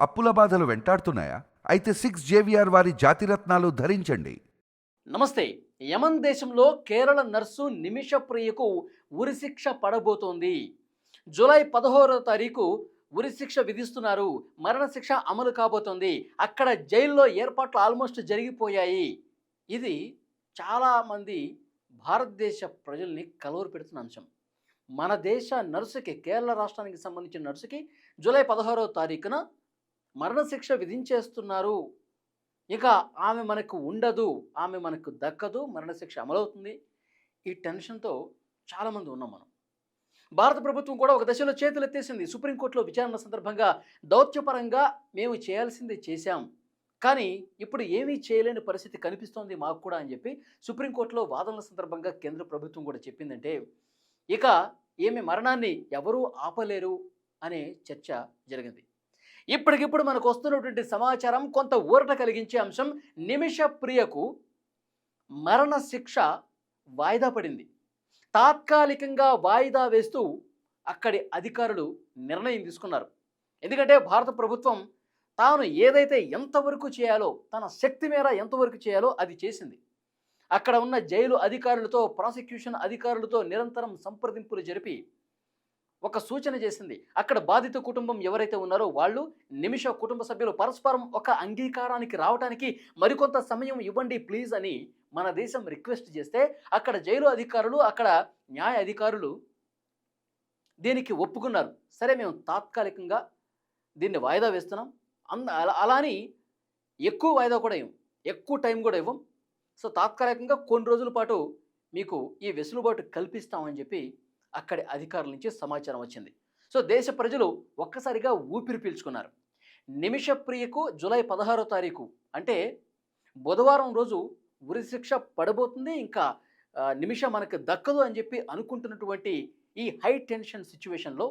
అప్పుల బాధలు వెంటాడుతున్నాయా? అయితే 6 JVR వారి జాతిరత్నాలు ధరించండి. నమస్తే. యమన్ దేశంలో కేరళ నర్సు నిమిషప్రియకు ఉరిశిక్ష పడబోతోంది. జూలై 16వ తారీఖు ఉరిశిక్ష విధిస్తున్నారు. మరణశిక్ష అమలు కాబోతోంది. అక్కడ జైల్లో ఏర్పాట్లు ఆల్మోస్ట్ జరిగిపోయాయి. ఇది చాలామంది భారతదేశ ప్రజల్ని కలవరపెడుతున్న అంశం. మన దేశ నర్సుకి, కేరళ రాష్ట్రానికి సంబంధించిన నర్సుకి జూలై 16వ తారీఖున మరణశిక్ష విధించేస్తున్నారు. ఇక ఆమె మనకు ఉండదు, ఆమె మనకు దక్కదు, మరణశిక్ష అమలవుతుంది. ఈ టెన్షన్‌తో చాలామంది ఉన్నాం మనం. భారత ప్రభుత్వం కూడా ఒక దశలో చేతులెత్తేసింది. సుప్రీంకోర్టులో విచారణ సందర్భంగా దౌత్యపరంగా మేము చేయాల్సింది చేశాం. కానీ ఇప్పుడు ఏమీ చేయలేని పరిస్థితి కనిపిస్తోంది మాకు కూడా అని చెప్పి సుప్రీంకోర్టులో వాదనల సందర్భంగా కేంద్ర ప్రభుత్వం కూడా చెప్పిందంటే, ఇక ఈమె మరణాన్ని ఎవరూ ఆపలేరు అనే చర్చ జరిగింది. ఇప్పటికిప్పుడు మనకు వస్తున్నటువంటి సమాచారం కొంత ఊరట కలిగించే అంశం. నిమిషప్రియకు మరణశిక్ష వాయిదా పడింది. తాత్కాలికంగా వాయిదా వేస్తూ అక్కడి అధికారులు నిర్ణయం తీసుకున్నారు. ఎందుకంటే భారత ప్రభుత్వం తాను ఏదైతే ఎంతవరకు చేయాలో, తన శక్తి మేర ఎంతవరకు చేయాలో అది చేసింది. అక్కడ ఉన్న జైలు అధికారులతో, ప్రాసిక్యూషన్ అధికారులతో నిరంతరం సంప్రదింపులు జరిపి ఒక సూచన చేసింది. అక్కడ బాధిత కుటుంబం ఎవరైతే ఉన్నారో వాళ్ళు, నిమిష కుటుంబ సభ్యులు పరస్పరం ఒక అంగీకారానికి రావడానికి మరికొంత సమయం ఇవ్వండి ప్లీజ్ అని మన దేశం రిక్వెస్ట్ చేస్తే, అక్కడ జైలు అధికారులు, అక్కడ న్యాయ అధికారులు దీనికి ఒప్పుకున్నారు. సరే, మేము తాత్కాలికంగా దీన్ని వాయిదా వేస్తున్నాం. అలా అని ఎక్కువ వాయిదా కూడా ఇవ్వం, ఎక్కువ టైం కూడా ఇవ్వం. సో తాత్కాలికంగా కొన్ని రోజుల పాటు మీకు ఈ వెసులుబాటు కల్పిస్తామని చెప్పి అక్కడి అధికారుల నుంచి సమాచారం వచ్చింది. సో దేశ ప్రజలు ఒక్కసారిగా ఊపిరి పీల్చుకున్నారు. నిమిషప్రియకు జూలై 16వ తారీఖు అంటే బుధవారం రోజు ఉరిశిక్ష పడబోతుంది. ఇంకా నిమిష మనకు దక్కదు అని చెప్పి అనుకుంటున్నటువంటి ఈ హై టెన్షన్ సిచ్యువేషన్లో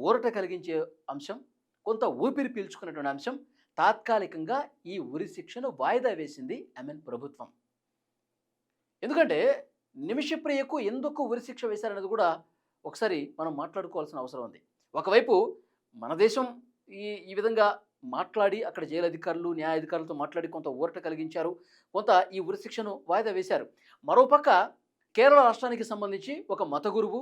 ఊరట కలిగించే అంశం, కొంత ఊపిరి పీల్చుకున్నటువంటి అంశం, తాత్కాలికంగా ఈ ఉరిశిక్షను వాయిదా వేసింది ప్రభుత్వం. ఎందుకంటే నిమిషప్రియకు ఎందుకు ఉరిశిక్ష వేశారనేది కూడా ఒకసారి మనం మాట్లాడుకోవాల్సిన అవసరం ఉంది. ఒకవైపు మన దేశం ఈ విధంగా మాట్లాడి, అక్కడ జైలు అధికారులు, న్యాయ అధికారులతో మాట్లాడి కొంత ఊరట కలిగించారు, కొంత ఈ ఉరిశిక్షను వాయిదా వేశారు. మరోపక్క కేరళ రాష్ట్రానికి సంబంధించి ఒక మత గురువు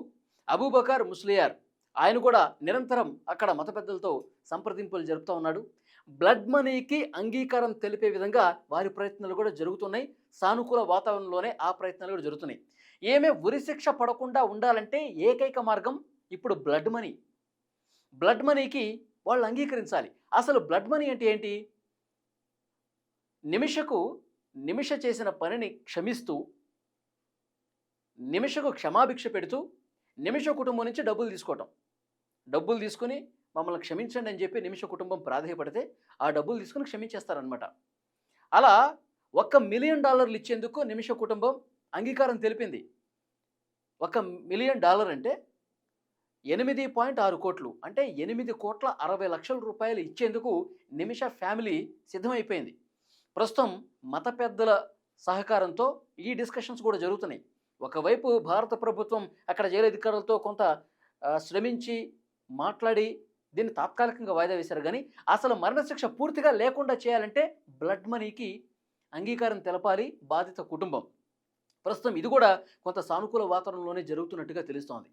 అబూబకర్ ముస్లియార్, ఆయన కూడా నిరంతరం అక్కడ మత పెద్దలతో సంప్రదింపులు జరుపుతూ ఉన్నాడు. బ్లడ్ మనీకి అంగీకారం తెలిపే విధంగా వారి ప్రయత్నాలు కూడా జరుగుతున్నాయి. సానుకూల వాతావరణంలోనే ఆ ప్రయత్నాలు కూడా జరుగుతున్నాయి. ఏమే ఉరిశిక్ష పడకుండా ఉండాలంటే ఏకైక మార్గం ఇప్పుడు బ్లడ్ మనీ. బ్లడ్ మనీకి వాళ్ళు అంగీకరించాలి. అసలు బ్లడ్ మనీ అంటే ఏంటి? నిమిష చేసిన పనిని క్షమిస్తూ, నిమిషకు క్షమాభిక్ష పెడుతూ, నిమిష కుటుంబం నుంచి డబ్బులు తీసుకోవటం. డబ్బులు తీసుకుని మమ్మల్ని క్షమించండి అని చెప్పి నిమిష కుటుంబం ప్రాధేయపడితే ఆ డబ్బులు తీసుకుని క్షమించేస్తారనమాట. అలా $1 మిలియన్ ఇచ్చేందుకు నిమిష కుటుంబం అంగీకారం తెలిపింది. $1 మిలియన్ అంటే 8.6 కోట్లు, అంటే 8,60,00,000 ఇచ్చేందుకు నిమిష ఫ్యామిలీ సిద్ధమైపోయింది. ప్రస్తుతం మత పెద్దల సహకారంతో ఈ డిస్కషన్స్ కూడా జరుగుతున్నాయి. ఒకవైపు భారత ప్రభుత్వం అక్కడ జైలు అధికారులతో కొంత శ్రమించి మాట్లాడి దీన్ని తాత్కాలికంగా వాయిదా వేశారు. కానీ అసలు మరణశిక్ష పూర్తిగా లేకుండా చేయాలంటే బ్లడ్ మనీకి అంగీకారం తెలపాలి బాధిత కుటుంబం. ప్రస్తుతం ఇది కూడా కొంత సానుకూల వాతావరణంలోనే జరుగుతున్నట్టుగా తెలుస్తోంది.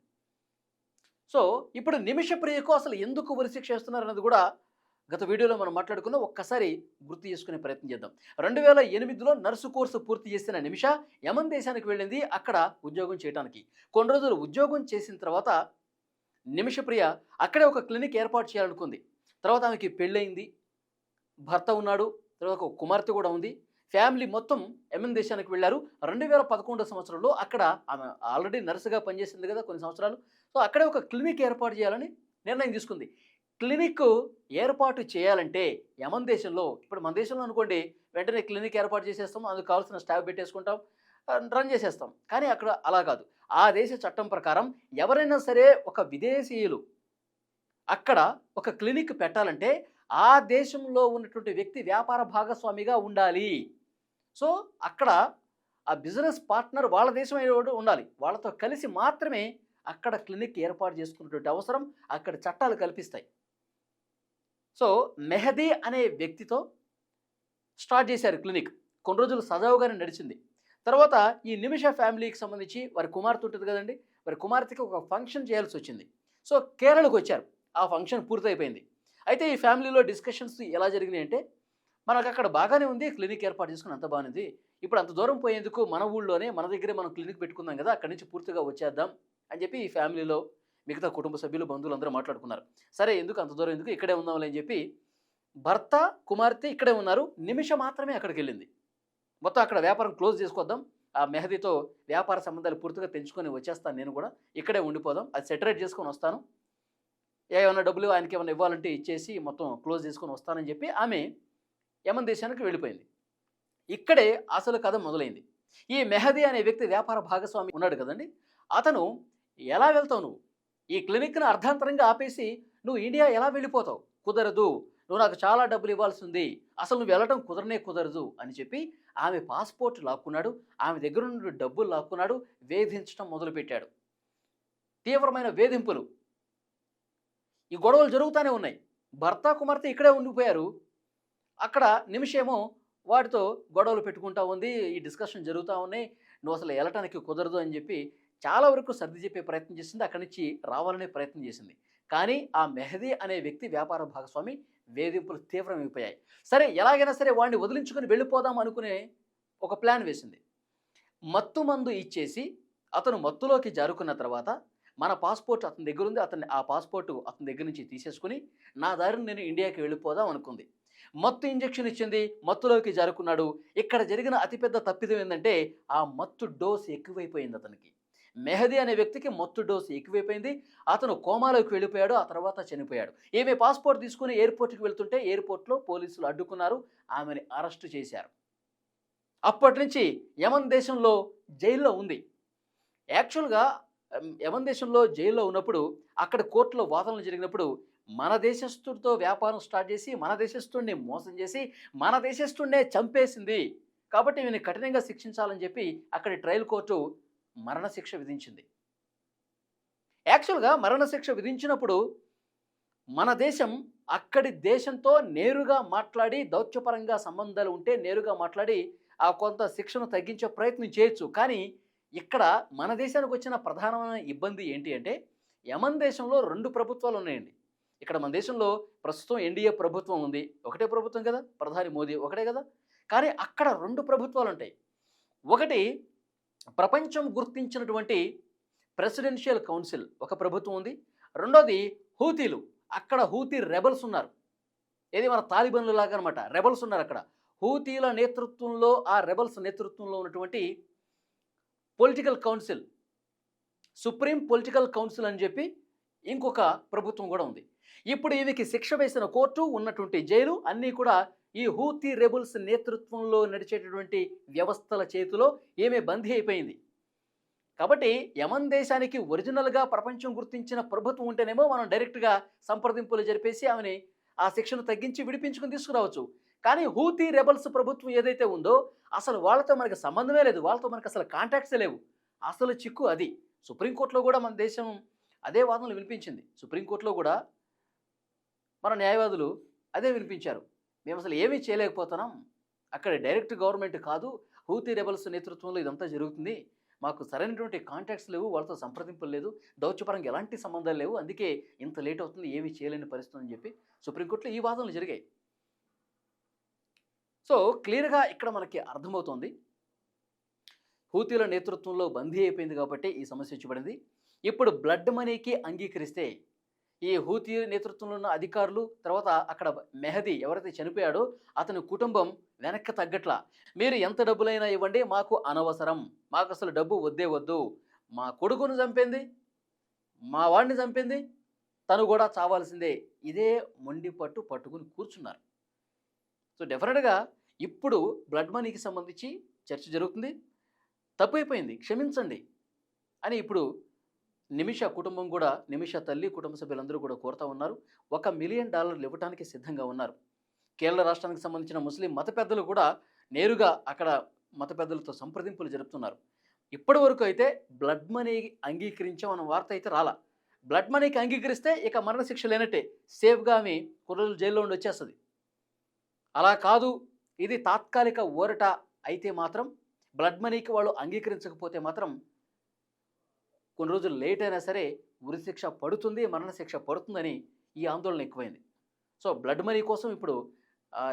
సో ఇప్పుడు నిమిషప్రియకు అసలు ఎందుకు ఉరిశిక్ష వేస్తున్నారు అన్నది కూడా గత వీడియోలో మనం మాట్లాడుకున్న ఒక్కసారి గుర్తు చేసుకునే ప్రయత్నం చేద్దాం. 2008లో నర్సు కోర్సు పూర్తి చేసిన నిమిష యమన్ దేశానికి వెళ్ళింది అక్కడ ఉద్యోగం చేయడానికి. కొన్ని రోజులు ఉద్యోగం చేసిన తర్వాత నిమిషప్రియ అక్కడే ఒక క్లినిక్ ఏర్పాటు చేయాలనుకుంది. తర్వాత ఆమెకి పెళ్ళయింది, భర్త ఉన్నాడు, తర్వాత ఒక కుమార్తె కూడా ఉంది. ఫ్యామిలీ మొత్తం యమన్ దేశానికి వెళ్ళారు. 2011 సంవత్సరంలో అక్కడ ఆమె ఆల్రెడీ నర్సుగా పనిచేసింది కదా కొన్ని సంవత్సరాలు. సో అక్కడే ఒక క్లినిక్ ఏర్పాటు చేయాలని నిర్ణయం తీసుకుంది. క్లినిక్ ఏర్పాటు చేయాలంటే యమన్ దేశంలో, ఇప్పుడు మన దేశంలో అనుకోండి వెంటనే క్లినిక్ ఏర్పాటు చేసేస్తాం, అందుకు కావాల్సిన స్టాఫ్ పెట్టేసుకుంటాం, రన్ చేసేస్తాం. కానీ అక్కడ అలా కాదు. ఆ దేశ చట్టం ప్రకారం ఎవరైనా సరే ఒక విదేశీయులు అక్కడ ఒక క్లినిక్ పెట్టాలంటే ఆ దేశంలో ఉన్నటువంటి వ్యక్తి వ్యాపార భాగస్వామిగా ఉండాలి. సో అక్కడ ఆ బిజినెస్ పార్ట్నర్ వాళ్ళ దేశం ఉండాలి. వాళ్ళతో కలిసి మాత్రమే అక్కడ క్లినిక్ ఏర్పాటు చేసుకున్నటువంటి అవసరం అక్కడ చట్టాలు కల్పిస్తాయి. సో మెహదీ అనే వ్యక్తితో స్టార్ట్ చేశారు క్లినిక్. కొన్ని రోజులు సజావుగానే నడిచింది. తర్వాత ఈ నిమిష ఫ్యామిలీకి సంబంధించి వారి కుమార్తె ఉంటుంది కదండీ! వారి కుమార్తెకి ఒక ఫంక్షన్ చేయాల్సొచ్చింది. సో కేరళకొచ్చారు. ఆ ఫంక్షన్ పూర్తయిపోయింది. అయితే ఈ ఫ్యామిలీలో డిస్కషన్స్ ఎలా జరిగినాయంటే, మనకక్కడ బాగానే ఉంది. క్లినిక్ ఏర్పాటు చేసుకుని అంతా బానే ఉంది. ఇప్పుడు అంత దూరం పోయేందుకు మన ఊళ్ళోనే మన దగ్గరే మనం క్లినిక్ పెట్టుకుందాం గదా! అక్కడి నుంచి పూర్తిగా వచ్చేద్దాం అని చెప్పి ఈ ఫ్యామిలీలో మిగతా కుటుంబ సభ్యులు, బంధువులందరూ మాట్లాడుకున్నారు. సరే ఎందుకు అంత దూరం ఎందుకు ఇక్కడే ఉందాంలే అని చెప్పి భర్త, కుమార్తె ఇక్కడే ఉన్నారు. నిమిష మాత్రమే అక్కడికెళ్ళింది. మొత్తం అక్కడ వ్యాపారం క్లోజ్ చేసుకొద్దాం. ఆ మెహదీతో వ్యాపార సంబంధాలు పూర్తిగా తెంచుకొని వచ్చేస్తాను నేను గూడా. ఇక్కడే ఉండిపోదాం. అది సెటరేట్ చేసుకొని వస్తాను. ఏమన్నా డబ్బులు ఆయనకేమన్నా ఇవ్వాలంటే ఇచ్చేసి మొత్తం క్లోజ్ చేసుకొని వస్తానని చెప్పి ఆమె యమన్ దేశానికి వెళ్ళిపోయింది. ఇక్కడే అసలు కథ మొదలైంది. ఈ మెహదీ అనే వ్యక్తి వ్యాపార భాగస్వామి ఉన్నాడు కదండీ! అతను ఎలా వెళ్తావు నువ్వు? ఈ క్లినిక్‌ని అర్ధాంతరంగా ఆపేసి నువ్వు ఇండియా ఎలా వెళ్ళిపోతావు? కుదరదు. నువ్వు నాకు చాలా డబ్బులు ఇవ్వాల్సింది. అసలు నువ్వు వెళ్ళటం కుదరనే కుదరదు అని చెప్పి ఆమె పాస్‌పోర్ట్ లాక్కున్నాడు. ఆమె దగ్గర నుండి డబ్బులు లాక్కున్నాడు. వేధించటం మొదలుపెట్టాడు. తీవ్రమైన వేధింపులు. ఈ గొడవలు జరుగుతానే ఉన్నాయి. భర్త, కుమార్తె ఇక్కడే ఉండిపోయారు. అక్కడ నిమిషేమో వాడితో గొడవలు పెట్టుకుంటా ఉంది. ఈ డిస్కషన్ జరుగుతా ఉన్నాయి. నువ్వు అసలు ఎళ్ళటానికి కుదరదు అని చెప్పి చాలా వరకు సర్ది చెప్పే ప్రయత్నం చేసింది. అక్కడి నుంచి రావాలనే ప్రయత్నం చేసింది. కానీ ఆ మెహదీ అనే వ్యక్తి వ్యాపార భాగస్వామి వేధింపులు తీవ్రమైపోయాయి. సరే ఎలాగైనా సరే వాడిని వదిలించుకొని వెళ్ళిపోదాం అనుకునే ఒక ప్లాన్ వేసింది. మత్తు మందు ఇచ్చేసి అతను మత్తులోకి జారుకున్న తర్వాత మన పాస్‌పోర్ట్ అతని దగ్గరుంది. ఆ పాస్‌పోర్ట్ అతని దగ్గర నుంచి తీసేసుకొని నా దారిన నేను ఇండియాకి వెళ్ళిపోదాం అనుకుంది. మత్తు ఇంజెక్షన్ ఇచ్చింది. మత్తులోకి జారుకున్నాడు. ఇక్కడ జరిగిన అతిపెద్ద తప్పిదం ఏందంటే ఆ మత్తు డోస్ ఎక్కువైపోయింది అతనికి. మెహదీ అనే వ్యక్తికి మత్తు డోస్ ఎక్కువైపోయింది. అతను కోమాలోకి వెళ్ళిపోయాడు. ఆ తర్వాత చనిపోయాడు. ఈమె పాస్‌పోర్ట్ తీసుకొని ఎయిర్‌పోర్ట్‌కి వెళ్తుంటే ఎయిర్‌పోర్ట్‌లో పోలీసులు అడ్డుకున్నారు. ఆమెని అరెస్ట్ చేశారు. అప్పటినుంచి యమన్ దేశంలో జైల్‌లో ఉంది. యాక్చువల్‌గా యమన్ దేశంలో జైల్‌లో ఉన్నప్పుడు అక్కడ కోర్టులో వాదనలు జరిగినప్పుడు మన దేశస్థుడితో వ్యాపారం స్టార్ట్ చేసి, మన దేశస్థుడిని మోసం చేసి, మన దేశస్థుడినే చంపేసింది. కాబట్టి ఈమెని కఠినంగా శిక్షించాలని చెప్పి అక్కడి ట్రయల్ కోర్టు మరణశిక్ష విధించింది. యాక్చువల్‌గా మరణశిక్ష విధించినప్పుడు మన దేశం అక్కడి దేశంతో నేరుగా మాట్లాడి దౌత్యపరంగా సంబంధాలు ఉంటే నేరుగా మాట్లాడి ఆ కొంత శిక్షను తగ్గించే ప్రయత్నం చేయొచ్చు. కానీ ఇక్కడ మన దేశానికి వచ్చిన ప్రధానమైన ఇబ్బంది ఏంటి అంటే యమన్ దేశంలో 2 ప్రభుత్వాలు ఉన్నాయండి. ఇక్కడ మన దేశంలో ప్రస్తుతం ఎన్‌డీఏ ప్రభుత్వం ఉంది. ఒకటే ప్రభుత్వం కదా! ప్రధాని మోదీ ఒకటే కదా! కానీ అక్కడ 2 ప్రభుత్వాలు ఉంటాయి. ఒకటి ప్రపంచం గుర్తించినటువంటి ప్రెసిడెన్షియల్ కౌన్సిల్ ఒక ప్రభుత్వం ఉంది. రెండోది హూతీలు. అక్కడ హూతీ రెబెల్స్ ఉన్నారు. ఏది మన తాలిబాన్లు లాగా అనమాట. రెబెల్స్ ఉన్నారు అక్కడ. హూతీల నేతృత్వంలో ఆ రెబెల్స్ నేతృత్వంలో ఉన్నటువంటి political council, supreme political council అని చెప్పి ఇంకొక ప్రభుత్వం కూడా ఉంది. ఇప్పుడు ఈమెకి శిక్ష వేసిన కోర్టు, ఉన్నటువంటి జైలు అన్నీ కూడా ఈ హూతీ రెబెల్స్ నేతృత్వంలో నడిచేటటువంటి వ్యవస్థల చేతిలో ఈమె బందీ అయిపోయింది. కాబట్టి యమన్ దేశానికి ఒరిజినల్‌గా ప్రపంచం గుర్తించిన ప్రభుత్వం ఉంటేనేమో మనం డైరెక్ట్‌గా సంప్రదింపులు జరిపేసి ఆమెని ఆ శిక్షను తగ్గించి విడిపించుకొని తీసుకురావచ్చు. కానీ హూతీ రెబెల్స్ ప్రభుత్వం ఏదైతే ఉందో అసలు వాళ్ళతో మనకు సంబంధమే లేదు. వాళ్ళతో మనకు అసలు కాంటాక్ట్సే లేవు. అసలు చిక్కు అది. సుప్రీంకోర్టులో కూడా మన దేశం అదే వాదనలు వినిపించింది. సుప్రీంకోర్టులో కూడా మన న్యాయవాదులు అదే వినిపించారు. మేము అసలు ఏమీ చేయలేకపోతున్నాం. అక్కడ డైరెక్ట్ గవర్నమెంట్ కాదు. హూతీ రెబెల్స్ నేతృత్వంలో ఇదంతా జరుగుతుంది. మాకు సరైనటువంటి కాంటాక్ట్స్ లేవు. వాళ్ళతో సంప్రదింపులు లేదు. దౌత్యపరంగా ఎలాంటి సంబంధాలు లేవు. అందుకే ఇంత లేట్ అవుతుంది. ఏమీ చేయలేని పరిస్థితి అని చెప్పి సుప్రీంకోర్టులో ఈ వాదనలు జరిగాయి. సో క్లియర్‌గా ఇక్కడ మనకి అర్థమవుతోంది. హూతీల నేతృత్వంలో బందీ అయిపోయింది కాబట్టి ఈ సమస్య వచ్చి పడింది. ఇప్పుడు బ్లడ్ మనీకి అంగీకరిస్తే ఈ హూతీ నేతృత్వంలో ఉన్న అధికారులు, తర్వాత అక్కడ మెహదీ ఎవరైతే చనిపోయాడో అతని కుటుంబం వెనక్కి తగ్గట్లా. మీరు ఎంత డబ్బులైనా ఇవ్వండి, మాకు అనవసరం. మాకు అసలు డబ్బు వద్దే వద్దు. మా కొడుకును చంపింది, మా వాడిని చంపింది, తను కూడా చావాల్సిందే. ఇదే మొండి పట్టుకుని కూర్చున్నారు. సో డెఫినెట్‌గా ఇప్పుడు బ్లడ్ మనీకి సంబంధించి చర్చ జరుగుతుంది. తప్పైపోయింది, క్షమించండి అని ఇప్పుడు నిమిష కుటుంబం కూడా, నిమిష తల్లి, కుటుంబ సభ్యులందరూ కూడా కోరుతా ఉన్నారు. $1 మిలియన్ ఇవ్వటానికి సిద్ధంగా ఉన్నారు. కేరళ రాష్ట్రానికి సంబంధించిన ముస్లిం మత పెద్దలు కూడా నేరుగా అక్కడ మత పెద్దలతో సంప్రదింపులు జరుపుతున్నారు. ఇప్పటి వరకు అయితే బ్లడ్ మనీ అంగీకరించామన్న వార్త అయితే రాలా. బ్లడ్ మనీకి అంగీకరిస్తే ఇక మరణశిక్ష లేనట్టే, సేఫ్గా ఆమె కొన్ని రోజులు జైల్లో ఉండి వచ్చేస్తుంది. అలా కాదు, ఇది తాత్కాలిక ఊరట అయితే మాత్రం, బ్లడ్ మనీకి వాళ్ళు అంగీకరించకపోతే మాత్రం కొన్ని రోజులు లేట్ అయినా సరే ఉరిశిక్ష పడుతుంది, మరణశిక్ష పడుతుందని ఈ ఆందోళన ఎక్కువైంది. సో బ్లడ్ మనీ కోసం ఇప్పుడు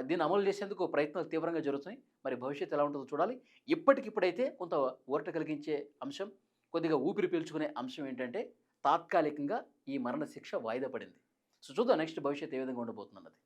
దీన్ని అమలు చేసేందుకు ప్రయత్నాలు తీవ్రంగా జరుగుతున్నాయి. మరి భవిష్యత్తు ఎలా ఉంటుందో చూడాలి. ఇప్పటికిప్పుడైతే కొంత ఊరట కలిగించే అంశం, కొద్దిగా ఊపిరి పీల్చుకునే అంశం ఏంటంటే తాత్కాలికంగా ఈ మరణశిక్ష వాయిదా పడింది. సో చూద్దాం నెక్స్ట్ భవిష్యత్తు ఏ విధంగా ఉండబోతుందన్నది.